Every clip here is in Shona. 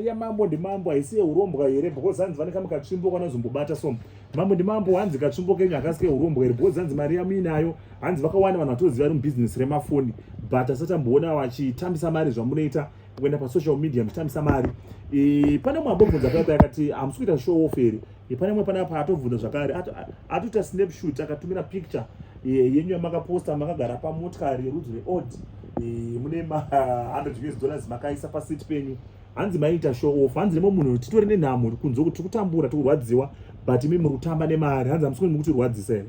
ya mambo ndimambo haisi urombwa here because hanzi vaneka mukatsvimbo kana zombobata so mambo ndimambo hanzi katsvimbo kenyu akasike urombwa here because hanzi mari yamu inayo hanzi vakawanda vanhu vatoziva ri mubusiness remafoni but asatamboona vachitambisa mari zvamunoita kuenda pasocial media muchitambisa mari. Pane mumwe ambobvunza paipa akati hamusi kuita show off here. Pane mumwe panapa atovhunza zvakare atoita snapshot akatumira picture yenyu yamakaposta makagara pamotikari yerudzi reaudi mune $100 makaisa pasiti penyu. Hanzi maita show off. Hanzi nemo munhu titori nenhamo kunzo kuti kutambura tikurwadziwa but imi muri kutamba nemari. Hanzi hamusi kuti kurwadzisa here.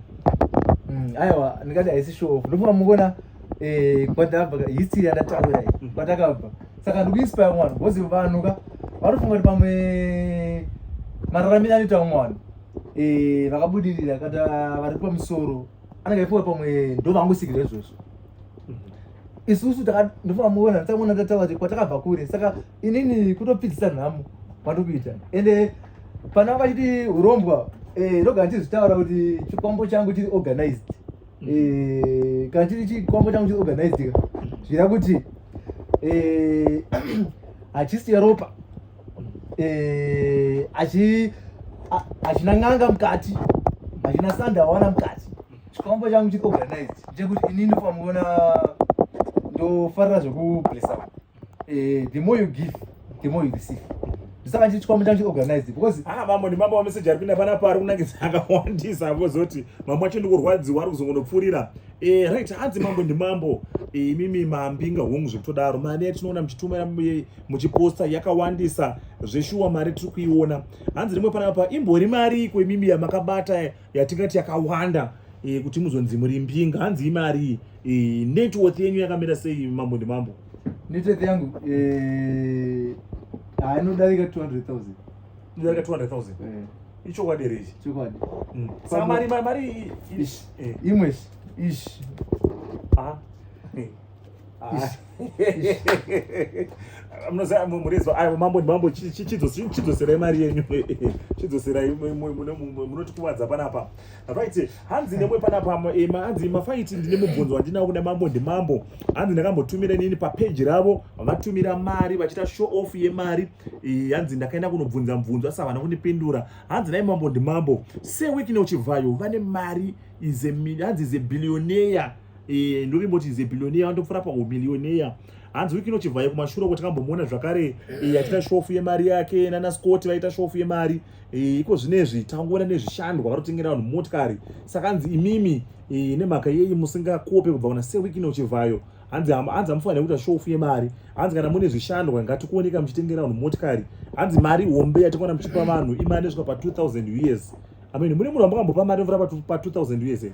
Aiwa ndikati haisi show off. Ndofunga mungona kwadabva history yandataura iyi kwatakabva. Saka ndikuinspire mwana because vanhu vanofunga kuti pamwe mararamiro anoita mwana vakabudirira kana vari pamusoro anenge aifunga pamwe ndo vangosikira izvozvo. Isusu ndofunga muona nditamuona ndataura kuti kwatakabva kure. Saka inini kutopfidzisa nhamo kwandikuita ende pana vachiti urombwa ndogara ndichizvitaura kuti chikwambo changu chiri organized. Kana chiri chikwambo changu chiri organized zvira kuti hachisiya ropa hachina n'anga mukati hachina sanda hawana mukati. Chikwambo changu chiri organized chekuti inini pamuona ndofarira zvekublessa. The more you give the more you receive. Saka chiri chikwambo changu chiri organized because mambo ndimambo wameseji ari kuenda panapa ari kunangidza akawandisa vozoti mamwe acho ndikurwadziwa ari kuzongonopfuurira. Right, hanzi mambo ndimambo imimi mambinga hongu zvekutodaro mari yatinoona muchitumira muchiposta yakawandisa zveshuwa mari tiri kuiona. Hanzi rimwe panapa imbori mari iko imimi yamakabata yatingati yakawanda kuti muzonzi muri mbinga. Hanzi imari networth yenyu yakamira sei mambo ndimambo? Networth yangu inodarika 200,000. Inodarika 200,000. Ichokwadi here ichi? Chokwadi. Saka mari imwe ish. Munoziva murezwa ayo mambo ndimambo chidzosera mari yenyu chidzosera munotikuvadza panapa. Right, hanzi nemwe panapa hanzi mafaiti ndine mubvunzo wandinawo kuna mambo ndimambo. Hanzi ndakambotumira nini papeji ravo vatumira mari vachita show off yemari. Hanzi ndakaenda kunobvunza mubvunzo asi havana kundipindura. Hanzi nai mambo ndimambo sewiki neuchibvayo vane mari hanzi is a billionaire. Ndovimboti is a billionaire wandopfuura pamillionaire. Hanzi wiki inochibvayo kumashure kuti takambomuona zvakare achita show off yemari yake nana Scott vaita show off yemari. Iko zvinezvi tangoona nezvishandwa varotengera vanhu motikari. Saka hanzi imimi nemhaka yei musingakope kubva kuna sewiki inochibvayo. Hanzi hamufanira kuita show off yemari. Hanzi kana mune zvishandwa ngatikuoneka muchitengera vanhu motikari. Hanzi mari hombe yatikuona muchipa vanhu imari inosvika pa$2,000 US. Mune munhu wamukambopa mari mvura pa$2,000 US here?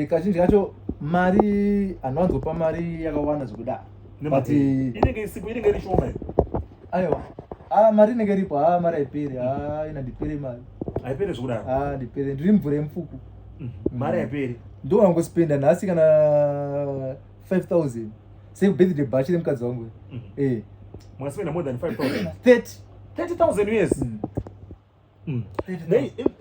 Kazhinji kacho mari anowanzopa mari yakawanda zvekudaro but inenge iri shoma here. Aiwa mari inenge iripo mari haiperi ina ndipere mari haiperi zvekudaro ndipere ndiri mvura yemufuku mari haiperi ndo wangospenda nhasi kana 5,000 sebirthday bachi remukadzi wangu mwaspenda more than 5,000 30,000 US.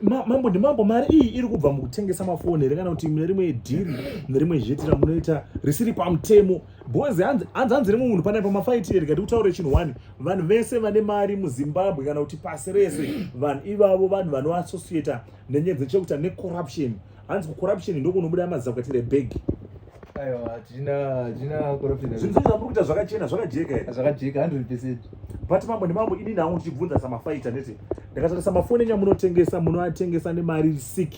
Mambo ndimambo mari iyi iri kubva mukutengesa mafoni here kana kuti nerimwe dhiri nerimwe zheti ramunoita risiri pamutemo? Bozi hanzi rimwe munhu panapa mafaiti here kati kutaure chinhu 1 vanhu vese vane mari muZimbabwe kana kuti pasi rese vanhu ivavo vanhu vanoassociata nenyaya dzechekuita necorruption. Hanzi kucorruption ndokunobuda mazakatire bhegi. Aiwa tina corruption. Zvinhu zvamuri kuita zvakachena zvakajeka here? Zvakajeka 100%. But mambo ndimambo ini nangu ndichibvunza samafaita ndeti ndakatarisa mafoni enyu amunotengesa munoatengesa nemari sick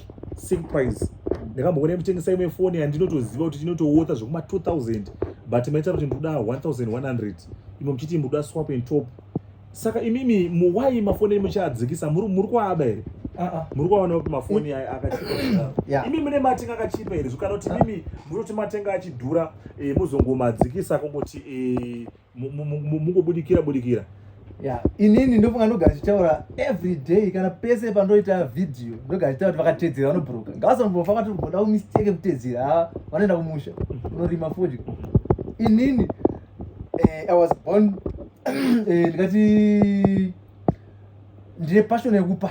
price. Ndakamboona mutengesa imwe foni yandinotoziva kuti inotoworth zvekuma 2,000 but maita kuti ndoda 1,100 imwe muchiti ndoda swap and top. Saka imimi muwai mafoni enyu muchaadzikisa muri kuaba here? Muri kuona kuti mafoni akachipa imi mune matenga akachipa here kana kuti mimi munoti matenga achidhura muzongomadzikisa kungoti mungobudikira? Inini ndofunga ndogara chitaura every day kana pese pandoita video ndogara chitaura kuti vakatedzera vanobhuruka ngavasambofamba kuti kuboda kumistake kutedzera vanoenda kumusha unorima fodya. Inini I was born ndikati ndine passion yekupa.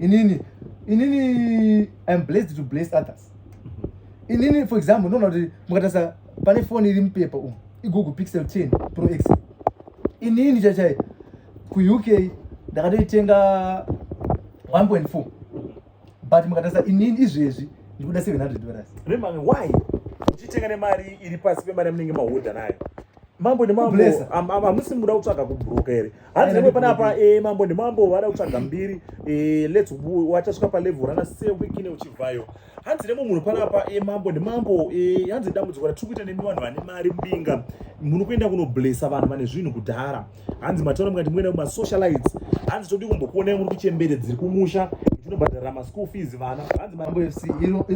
Inini I'm blessed to bless others. Inini for example ndoona kuti mukatarisa pane phone iri mupepa umu iGoogle Pixel 10 Pro X. Inini chachai ku-UK ndakatoitenga 1.4 but mukatarisa inini izvezvi ndikuda $700. Remember why? Uchitenga nemari iri pasi pemari yamunenge mahodha nayo. Mambo nemambo hamusi muda kutsvaga kubhuruka here. Hanzi nemwe panapa mambo nemambo vada kutsvaga mbiri let's wachasvika palevel rana 7 ine uchibvayo. Hanzi nemwe munhu panapa mambo nemambo hanzi dambudziko ratiri kuita nemi vanhu vane mari mbinga munhu kuenda kunoblessa vanhu vane zvinhu kudhara. Hanzi mataura mukati muenda kumasocialites. Hanzi todi kumbokuonai muri kuchembere dziri kumusha tinobhadharira maschool fees vana. Hanzi Mambo FC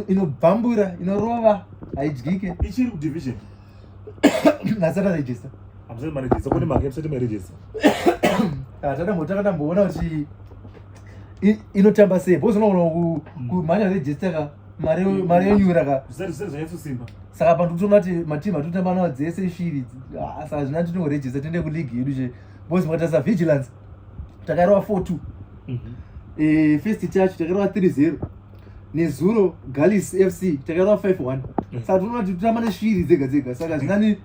inobhambura inorova haidyike ichiri kudivision nasati register hamsati maregister kune mhaka yemsati maregister takatamboona kuti inotamba sei bozinoona kumhanya register ka mari yonyura ka zvisati zvanyatsosimba saka pandikutoona kuti matimu atotamba nawo dzese shiri saka zvina tinoregister tiende kuligi yedu che bozi makatarisa vigilance takareva 4-2 first touch takareva 3-0 nezuro Galis FC takareva 5-1 saka tinoona kuti totamba neshiri dzega dzega saka zvinani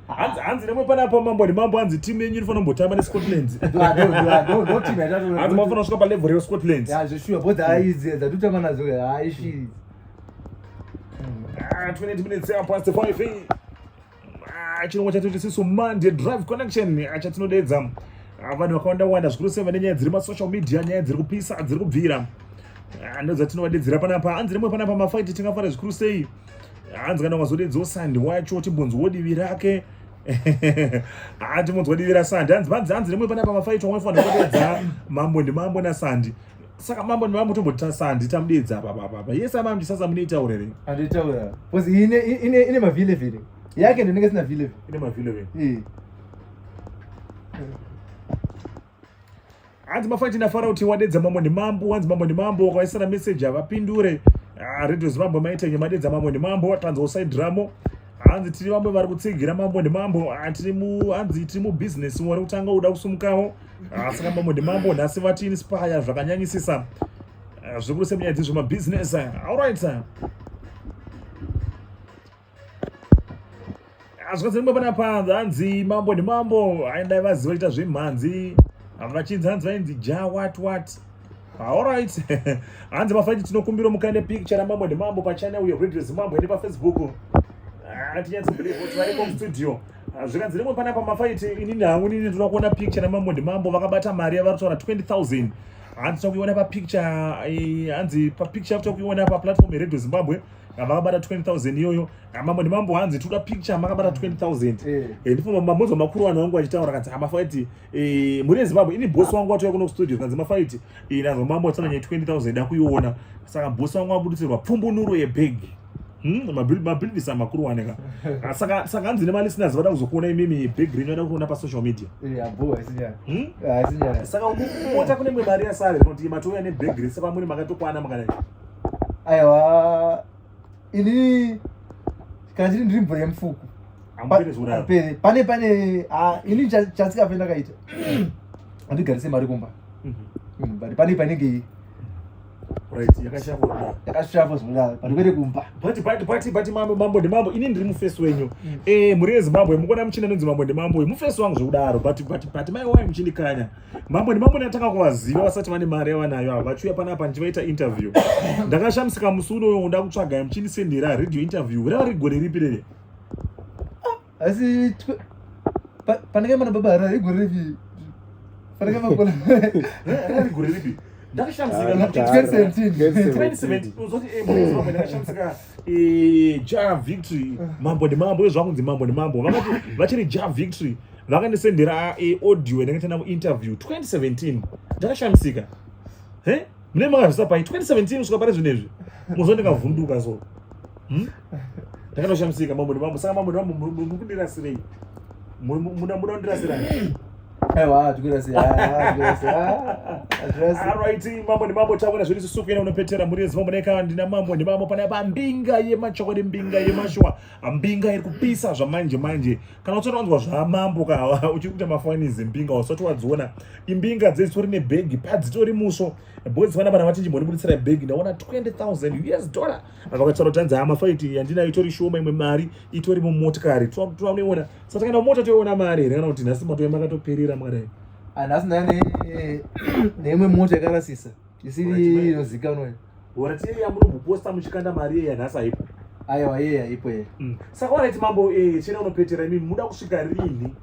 hanzi nemwe panapa mambo nemambo hanzi timu yenyu inofanira kumbotamba neScotland. no team yatato Hanzi mafanira kusvika palevel yeScotland. ya zveshuwa bodzi haidzi dzatotamba nadzo haishiri 28 minutes past 5 chirongwa chatoti siso Monday Drive Connection chatinodeedza vanhu vakawanda zvikuru sei vane nyaya dziri masocial media, nyaya dziri kupisa dziri kubvira ndodzatinowadedzera panapa. Hanzi nemwe panapa mafaiti tingafanira zvikuru sei. Hanzi kana ukazodedzawo Sandi wacho timbonzwawo divi rake timbonzwa divi raSandi. Hanzi nemwe panapa mafaiti wamaifanira kudedza mambo nemambo naSandi. Saka mambo nemambo tombota Sandi tamudedza apa yese amam ndisasa munoitaurere anditaura because ine mavhile yake ndinenge sina vhile ine mavhile hanzi mafaiti nafara kuti wadedza mambo nemambo. Hanzi mambo nemambo wakaisira message havapindure. Radio Zimbabwe maita nyemadedza mambo nemambo tanzwa side drama. Hanzi tiri vamwe vari kutsigira mambo nemambo hanzi tiri mubusiness wari kutanga uda kusumukawo. Saka mambo nemambo nhasi vati inspire zvakanyanyisisa zvikuru semunyaya dzezvemabusiness. Alright zvikadzimwe panapa hanzi mambo nemambo aindai vaziva kuita zvemhanzi vachinzi hanzi vainzi ja what. Alright hanzi mafaiti tinokumbira mukaende picture ramambo nemambo pachannel yeRadio Zimbabwe ine paFacebook. Hatinyatsobelieve kuti varipo mustudio. Zvikanzi rimwe panapa mafaiti inini hangu nini ndinoda kuona picture ramambo nemambo vakabata mari yavari kutaura 20,000. Hanzi tokuiona papicture hanzi papicture tokuiona paplatform yeRadio Zimbabwe vakabata 20,000 iyoyo. Mambo nemambo hanzi toda picture makabata 20,000. Ndifuna mabonzo makuru vanhu vangu vachitaura kanzi mafaiti muri Zimbabwe ini boss wangu watouya kuno kustudio kanzi mafaiti nanzo mambo atsananya 20,000 dakuiona. Saka boss wangu abuditirwa pfumbunuro yebhegi mabhildisa makuru waneka. Saka hanzi nemalisteners vada kuzokuona imimi big green vada kuona pasocial media. Saka umota kune mwe mari yasare kuti matouya nebig green saka muri makatokwana makadai. Aiwa ini kana chiri ndiri mvura yemufuku pane ini chasikapenda kaita handigarise mari kumba but pane panenge right yakashava zvakadaro parikwete kumba but mambo ndemambo ini ndiri mufesi wenyu muri yeZimbabwe mukuona muchina inonzi mambo ndemambo mufesi wangu zvekudaro but maiwai muchindikanya mambo ndemambo ndinatanga kuvaziva vasati vane mari yavanayo ava vachiuya panapa ndichivaita interview ndakashamisika musi unoyo nda kutsvagai muchindisendera radio interview rava rigore ripi rere asi panenge mana baba rigore ripi panenge makona rigore ripi ndakashamisika 2017 ndakashamisika ja victory mambo ndemambo ezvakunzi mambo ndemambo vakati vachiri ja victory vakandisendera audio ndakatenda muinterview 2017 ndakashamisika mune makazvisa pai 2017 kusvika pari zvinezvi muzva ndikavhunduka so ndakatoshamisika mambo ndemambo. Saka mambo ndemambo mukundirasirei muda kundirasirani aiwa tukurasira alright mambo ndemambo takuona zviri susukena unopetera muri yeZimbabwe neka ndina mambo ndemambo panapa mbinga yemachokwadi mbinga yemashwa mbinga iri kupisa zvamanje kana utsona wanzwa zvamambo kawa uchikuita mafanizi mbinga usati wadziona imbinga dzitori nebhegi padzitori muso boys vana vana vachinji mbonibuditsira bhegi ndaona $20,000 vakataura kuti hanzi mafaiti yandinayo itori shoma imwe mari itori mumotikari tonoona saka kana mota toiona mari here kana kuti nhasi matoya makatoperera mwari anasina neimwe mota yakarasisa isiri inozikanwa warati yeye yamunomboposta muchikanda mari yeye nhasi haipo. aiwa yeye haipo yeye. Saka waraiti mambo chena unopetera imimi muda kusvika rini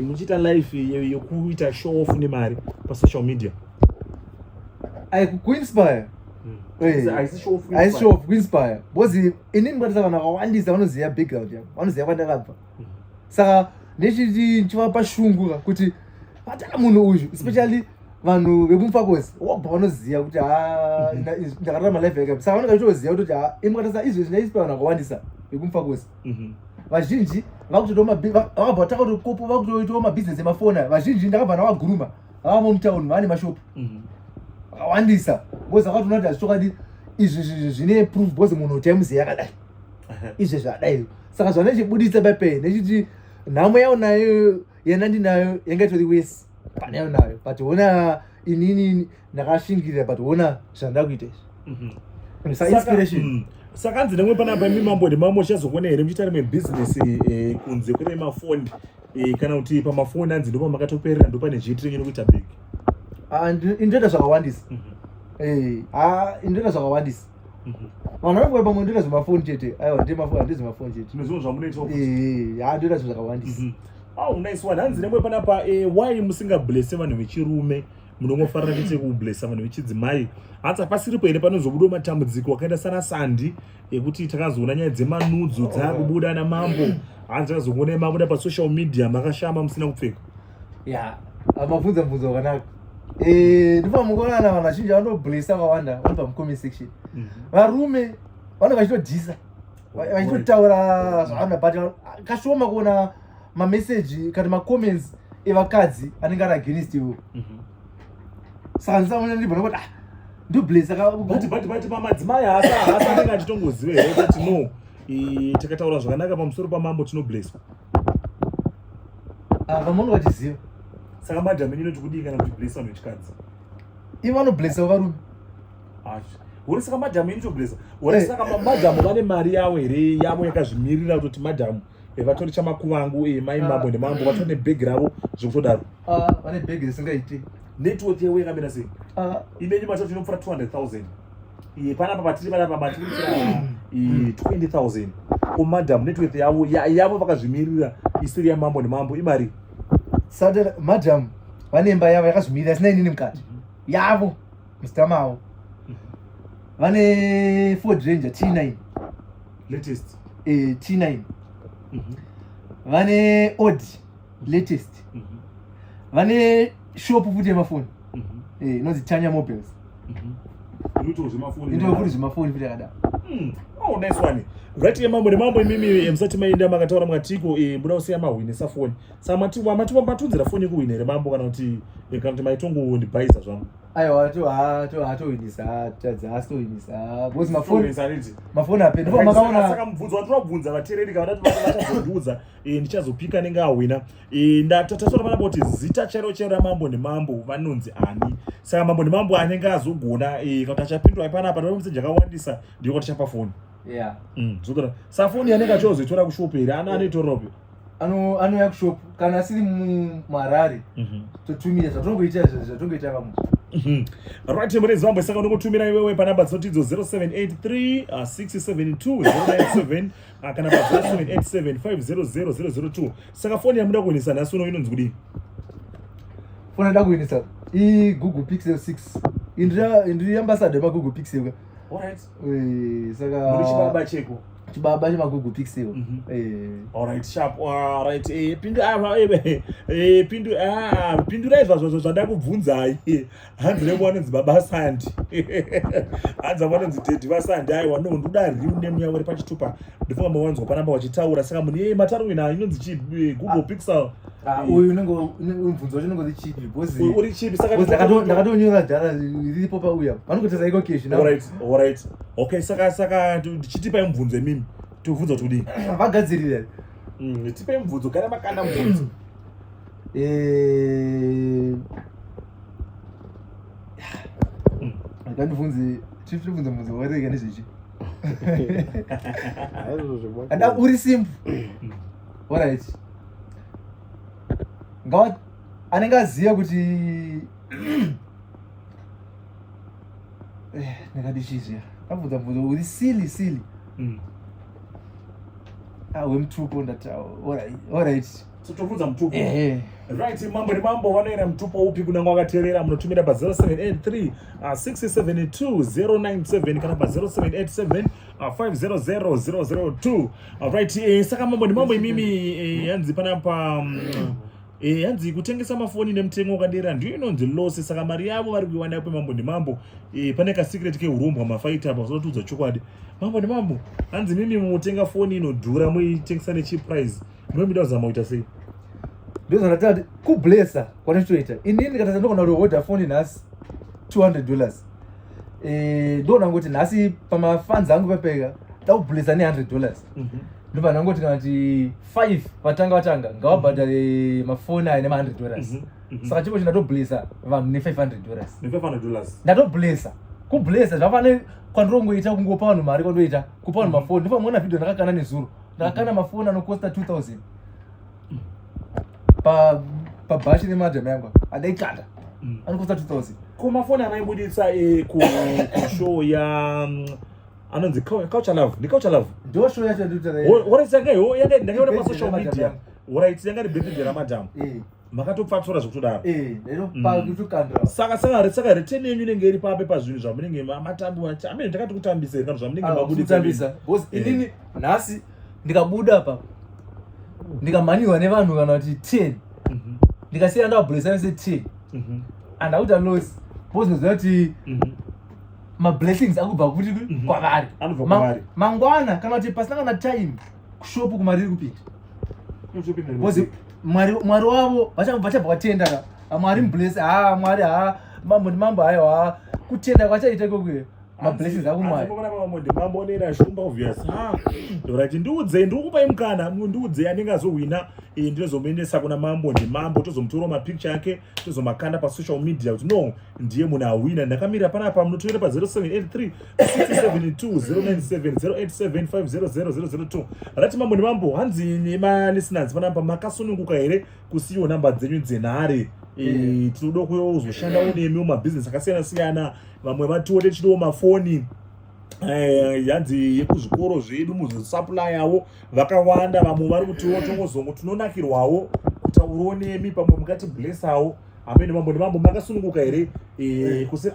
muchiita life yekuita show off nemari pasocial media? Kuinspire Haisi show off, kuinspire because inini kwatisa vanhu vakawandisa vanoziva background yangu, vanoziva kwandakabva. Saka nechiti nchivapa shungu kuti patana munhu uyu especially vanhu vekumfakosi wabva vanoziva kuti ndakararama life yake. Saka vanenge vachitoziva kuti imi kwatisa izvezvi ndainspire vanhu vakawandisa vekumfakosi. Vazhinji vakabva vataka kuti kopo vakutoitawo mabhizinesi emafoni aya. Vazhinji ndakabva navaguruma vavamo mutauni vaane mashopu vakawandisa because vakatoona kuti hazvichokadi izvi zvine proof because munhu taimuziva yakadai izvezvi adai. Saka zvanechibuditsa pape nechiti nhamo yawo nayo yena ndinayo yanga itori wese pane yawo nayo but ona inini ndakashingirira but ona zvandada kuita izvi sa inspiration. Saka anzi nemwe panapa mimambo nemambo chazokona here muchiita rimwe bhizinesi kunze kune mafoni kana kuti pamafoni anzi ndopa makatoperera ndopane zviitire nokuita big? Indoita zvakawandisa. Indoita zvakawandisa. Vanhu vanenge pamwe ndoita zvemafoni chete. Aiwa ndezvemafoni chete. Nezvinhu zvamunoita ndoita zvinhu zvakawandisa. Nice one. Hanzi nemwe panapa why musingablesse vanhu vechirume munongofarira kuite kublessa vanhu vechidzimai? Hatsi hapasiripo here panozobuda matambudziko akaenda sana Sandi ekuti takazoona nyaya dzemanudzo dzakubuda namambo. Hanzi takazoona mabuda pasocial media makashama musina kupfeka. Mabvunza wakanaka. Ndipo mukuonana vanhu vazhinji vanoblessa vakawanda vanobva mucomment section. Varume vanenge vachitodhisa vachitotaura zvavanoda but kashoma kuona mameseji kana macomments evakadzi anenge ari against iwo. Saka ndisaona ndibvona kuti ndoblessa but pamadzimai haasi anenge achitongoziva here kuti no takataura zvakanaka pamusoro pamambo tinoblessa. Vamwe vachiziva. Saka madhamu inoti kudii kana kuti blessa vanhu vechikadzi? Ivo vanoblessa varume. Uri saka madhamu inotoblessa. Uri saka madhamu vane mari yavo here yavo yakazvimirira kuti madhamu vatori chamakuvangu mai mambo nemambo vatori nebhegi ravo zvekutodaro? Vane bhegi risingaiti. Network yewo yakamira sei? Imenyu macho tinopfura 200,000. Panapa patiri panapa matikuitira 20,000. Madhamu network yavo vakazvimirira isiri yamambo nemambo imari. Saka madhamu vane imba yavo yakazvimirira isina inini mukati yavo mustama avo. Vane Ford Ranger T9 latest. T9. Vane Audi latest. Vane shop futi yemafoni inonzi Chanya Mobiles. Inoitwa zvemafoni. Inoitwa futi zvemafoni futi yakadaro. Nice one. Right yemambo nemambo imimi musati maenda makataura mwatiko muda kusiya mahwinisa foni. Saka mativatunzira foni yekuhwina here mambo kana kuti maitongo ndibhaisa zvangu? Aiwa hatohwinisa asitohwinisa because mafoni ape ndipo makaona. Saka mubvunzo watirabvunza vateereri kana kuti vachazobvunza ndichazopika nenge ahwina. Tatasora panapa kuti zita chero ramambo nemambo vanonzi ani? Saka mambo nemambo anenge azogona kana kuti achapindwa panapa ndomeseji akawandisa ndiko kuti chapa foni. Zvotora saka foni yanenge achizoitora kushopu here anoitorapi? Anouya kushopu kana asiri muHarare totumira zvatongoita vamwe. Right, murezi mambo saka unongotumira iwewe panamba dzotidzo 0783 672 097 kana pa 0787 500 Saka foni yamuda kuhwinisa nhasi uno inonzi kudii? Foni yanda kuhwinisa Google Pixel 6. Ndiri ambassador yemaGoogle Pixel. Alright. Saka muri chibaba cheko chibaba chemaGoogle Pixel. Alright, sharp. Alright, pindurai zvandakubvunzai. Hanzi nevanonzi baba Sandi. Hanzi vanonzi Daddy vaSandi. Aiwa no ndoda real name yavo iri pachitupa. Ndifunga mawanzwa panamba vachitaura. Saka munhu matauro ina inonzi chipi Google Pixel. Uyu unobvunza wacho unongozi chipi because uri chipi saka ndakatonyora dhara riripo pauya. Vanongotesa iko cash now. Alright. Okay, saka ndichitipai mubvunzo imimi. Tubvunza kudii? Vagadzirira. Tipai mubvunzo kana makanda mubvunzo. Ngandibvunze chifubvunze mubvunzo warega nezvechi. Uri simple. Alright. anenge aziva kuti ndakadishizvia abvunza bvunzo uri silly wemutupo ndati alright totobvunza mutupo right. Mambo nemambo vanoenda mutupo upi kuna wakateerera munotumira pa 0783 672 097 kana pa 0787 500 002. Right. Saka mambo nemambo imimi yanzi panapa yanzi kutengesa mafoni nemutengo wakadera ndiyo inonzi loss. Saka mari yavo vari kuiwana pemambo nemambo pane ka secret keurombwa mafaita apa zvinotudza chokwadi. Mambo nemambo hanzi mimi mutenga foni inodhura muitengesa necheap price munomida kuzama kuita sei? ndozvanatati kublesa kwatatoita inini ndikatasa ndogona kuhodha foni nhasi $200 ndogona kuti nhasi pamafanzi angu pepeka ndakublesa ne$100 ndobva ndangoti kana kuti 5 vatanga ngavabhadhare mafoni aya nema$100 saka chipo chinatoblesa vanhu ne$500 ndatoblesa kublesa zvafane kwandirongoita kungopa vanhu mari kwandoita kupa vanhu mafoni. ndofamona vhidhio ndakakana nezuro ndakakana mafoni anokosta 2000 pabhashi nemadhamu yangu adaikanda anokosta 2000 kumafoni anaibudisa kushow ya anonzi Culture Love. Ni Culture Love ndo show yacho ndikutangayo ndakaona pa social media. Right, yanga birthday ramadhamu makatopfatsura zvekutodaro saka return yenyu inenge iri pape pazvinhu zvamunenge matambi amene ndakati kutambisa kana zvamunenge mabudisa because inini nhasi ndikabuda apa ndikamhanyirwa nevanhu kana kuti 10 ndikasiya ndabhurisa nese 10 andauta loss because ndoziva kuti mablessings akubva kuti kwavari mangwana kana kuti pasina kana time kushopu kumariri kupinda because mwari wavo vachabva vatenda mwari mubless mwari mambo hayo kutenda kwachaita ikokwe mablessings akumwari mambo nera shumba obvious right. Ndiudzei ndikupai mukana ndiudzei anenge azohwina ndinozomuendesa kuna mambo ndimambo tozomutora mapicture yake tozomakanda pasocial media kuti no ndiye munhu ahwina. ndakamira panapa munotoera pa 0783 672 097 087 500 right. Mambo nemambo hanzi nemalisteners panapa makasununguka here kusiyiwo namba dzenyu dzenhare tinoda kuzoshandawo nemi mumabhizinesi akasiyana siyana. vamwe vatione chidowo mafoni yanzi yekuzvikoro zvedu muzosupply yawo vakawanda. vamwe vari kutiwo tongozongo tinonakirwawo kutaurawo nemi pamwe mukati blessawo. amene mambo nemambo makasununguka here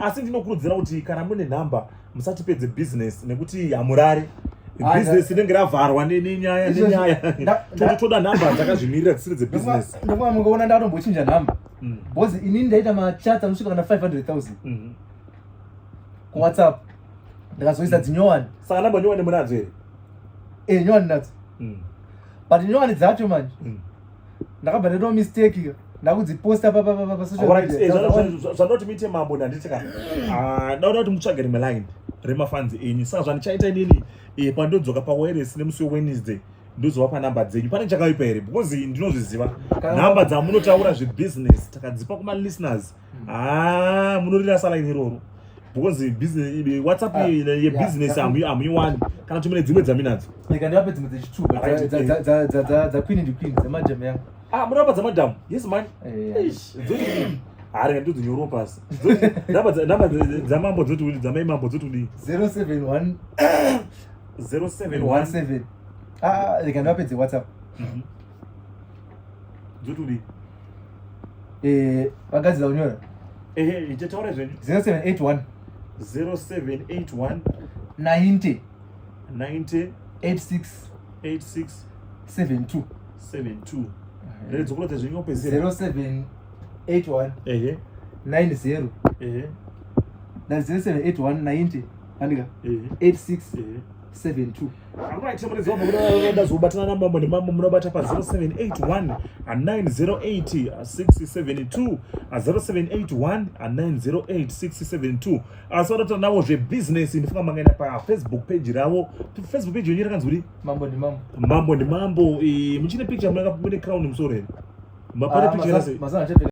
asi ndinokurudzira kuti kana mune nhamba musatipedze business nekuti hamurare business inenge ravharwa nenyaya toda nhamba dzakazvimirira dzisiri dzebusiness. ndakuma mukaona ndakatombochinja nhamba because inini ndaita machats anosvika kana 500,000 kuwhatsapp ndikazoisa dzinyowani. Saka namba nyowani munadzo here? Nyowani nadzo but nyowani dzacho manje ndakabva ndaitawo mistake ndakudziposta zvanoti muite mambo ndanditika dauda kuti mutsvage rimwe line remafanzi enyu. saka zvandichaita inini pandodzoka pawireless nemusi weWednesday ndozovapa namba dzenyu. pane chakaipa here because ndinozviziva namba dzamunotaura zvebusiness takadzipa kumalisteners munorira salaini iroro because WhatsApp yebusiness hamuiwani kana kuti mune dzimwe dzaminadzo. ndikandivape dzimwe dzechituba dzaqueen and queen dzemajam yangu. munapa dzamadhamu? Yes man. Hari ndodzinyorwa pasi. Namba dzamambo dzotudi dzamai mambo dzotudi 071 ndikandivape dzewhatsapp dzotudi vagadzira kunyora ichataura zvenyu 0781 90 86 72 ndedzokura dzezvenyu ope 0781 90 that's 0781 90 andika 86 72. Alright, somebody zobatana namba mambo nemambo munobata pa 0781 908 672 0781 908 672. Asora nawo zve business ndifunga mangaina pa Facebook page ravo. Facebook page yenyu rakanzi kuti mambo nemambo muchine picture mune crown musoro here. Mapare picture yase.